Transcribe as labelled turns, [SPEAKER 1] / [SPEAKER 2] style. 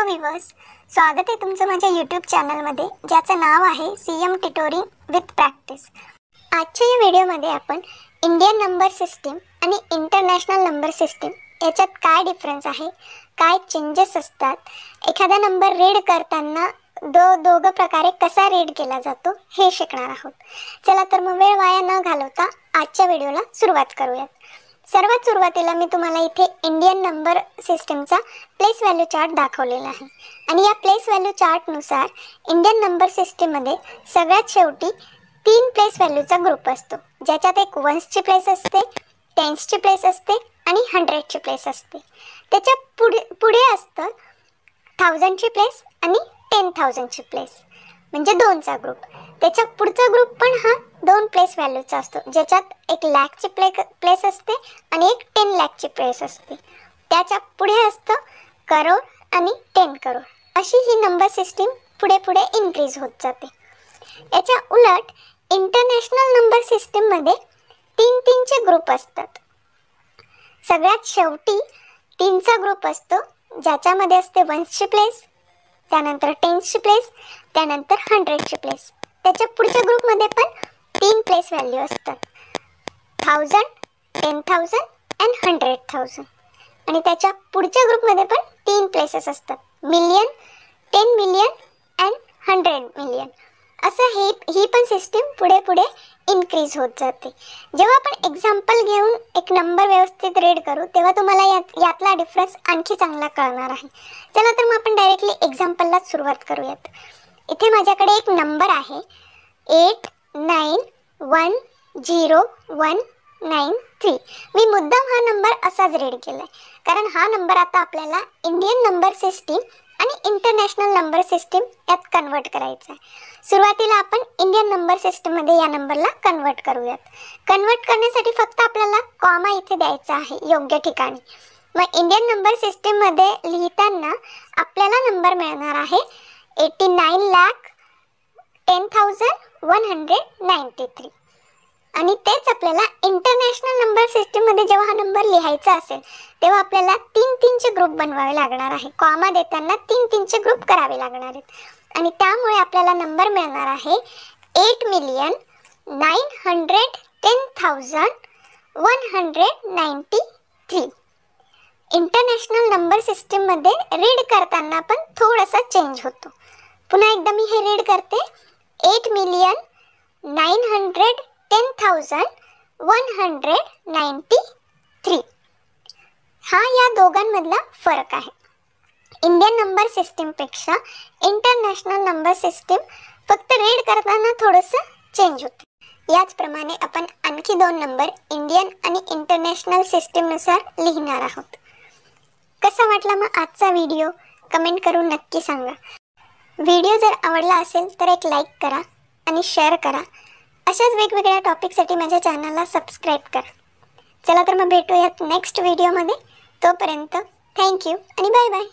[SPEAKER 1] Viewers, स्वागत आहे तुमचं माझ्या यूट्यूब चॅनलमध्ये ज्याचं नाव आहे CM ट्युटोरिंग विथ प्रॅक्टिस। आजच्या या व्हिडिओमध्ये आपण इंडियन नंबर सिस्टीम आणि इंटरनॅशनल नंबर सिस्टीम याच्यात काय डिफरन्स आहे, काय चेंजेस असतात, एखादा नंबर रीड करताना दोघं प्रकारे कसा रीड केला जातो हे शिकणार आहोत। चला तर मग वेळ वाया न घालवता आजच्या व्हिडिओला सुरुवात करूयात। सर्वात सुरुवातीला मी तुम्हाला इथे इंडियन नंबर सिस्टमचा प्लेस व्हॅल्यू चार्ट दाखवलेला आहे आणि या प्लेस व्हॅल्यू चार्टनुसार इंडियन नंबर सिस्टममध्ये सगळ्यात शेवटी 3 प्लेस व्हॅल्यूचा ग्रुप असतो, ज्याच्यात एक वन्सची प्लेस असते, टेन्सची प्लेस असते आणि 100ची प्लेस असते। त्याच्या पुढे असतं 1000ची प्लेस आणि 10,000ची प्लेस, म्हणजे 2चा ग्रुप। त्याच्या पुढचा ग्रुप पण हा 2 प्लेस व्हॅल्यूचा असतो, ज्याच्यात एक लाखची प्लेस असते आणि एक 10 लाखची प्लेस असते। त्याच्या पुढे असतं करोड आणि 10 करोड, अशी ही नंबर सिस्टीम पुढे पुढे इन्क्रीज होत जाते। याच्या उलट इंटरनॅशनल नंबर सिस्टीममध्ये 3-3चे ग्रुप असतात। सगळ्यात शेवटी 3चा ग्रुप असतो, ज्याच्यामध्ये असते वन्सची प्लेस, त्यानंतर 10ची प्लेस, त्यानंतर 100ची प्लेस। त्याच्या पुढच्या ग्रुपमध्ये पण 3 प्लेस व्हॅल्यू असतात, 1000, 10,000 आणि 100,000। आणि त्याच्या पुढच्या ग्रुपमध्ये पण 3 प्लेसेस असतात, मिलियन, 10 मिलियन अँड 100 मिलियन। असं ही पण सिस्टीम पुढे पुढे इन्क्रीज होत जाते। जेव्हा आपण एक्झाम्पल घेऊन एक नंबर व्यवस्थित रीड करू तेव्हा तुम्हाला यातला डिफरन्स आणखी चांगला कळणार आहे। चला तर मग आपण डायरेक्टली एक्झाम्पलला सुरुवात करूयात। इथे माझ्याकडे एक नंबर आहे 89101993। मी मुद्दाम हा नंबर असाच रीड केलाय, कारण हा नंबर आता आपल्याला इंडियन नंबर सिस्टीम आणि इंटरनॅशनल नंबर सिस्टीम यात कन्वर्ट करायचा आहे। सुरुवातीला आपण इंडियन नंबर सिस्टीममध्ये या नंबरला कन्वर्ट करूयात। कन्वर्ट करण्यासाठी फक्त आपल्याला कॉमा इथे द्यायचा आहे योग्य ठिकाणी। मग इंडियन नंबर सिस्टीममध्ये लिहिताना आपल्याला नंबर मिळणार आहे 89,10,193 आणि तेच आपल्याला इंटरनॅशनल नंबर सिस्टीममध्ये जेव्हा हा नंबर लिहायचा असेल तेव्हा आपल्याला 3-3चे ग्रुप बनवावे लागणार आहे। कॉमा देताना 3-3चे ग्रुप करावे लागणार आहेत आणि त्यामुळे आपल्याला नंबर मिळणार आहे 8,910,193। इंटरनॅशनल नंबर सिस्टीममध्ये रीड करताना पण थोडासा चेंज होतो। पुन्हा एकदा मी हे रीड करते 8,910,193। हा या दोघांमधला फरक आहे। इंडियन नंबर सिस्टीमपेक्षा इंटरनॅशनल नंबर सिस्टीम फक्त रीड करताना थोडंसं चेंज होते। याचप्रमाणे आपण आणखी 2 नंबर इंडियन आणि इंटरनॅशनल सिस्टीमनुसार लिहिणार आहोत। कसा वाटला मग आजचा व्हिडिओ कमेंट करून नक्की सांगा। व्हिडिओ जर आवडला असेल तर एक लाईक करा आणि शेअर करा। अशाच वेगवेगळ्या टॉपिकसाठी माझ्या चॅनलला सबस्क्राईब करा। चला तर मग भेटूयात नेक्स्ट व्हिडिओमध्ये। तोपर्यंत थँक्यू आणि बाय बाय।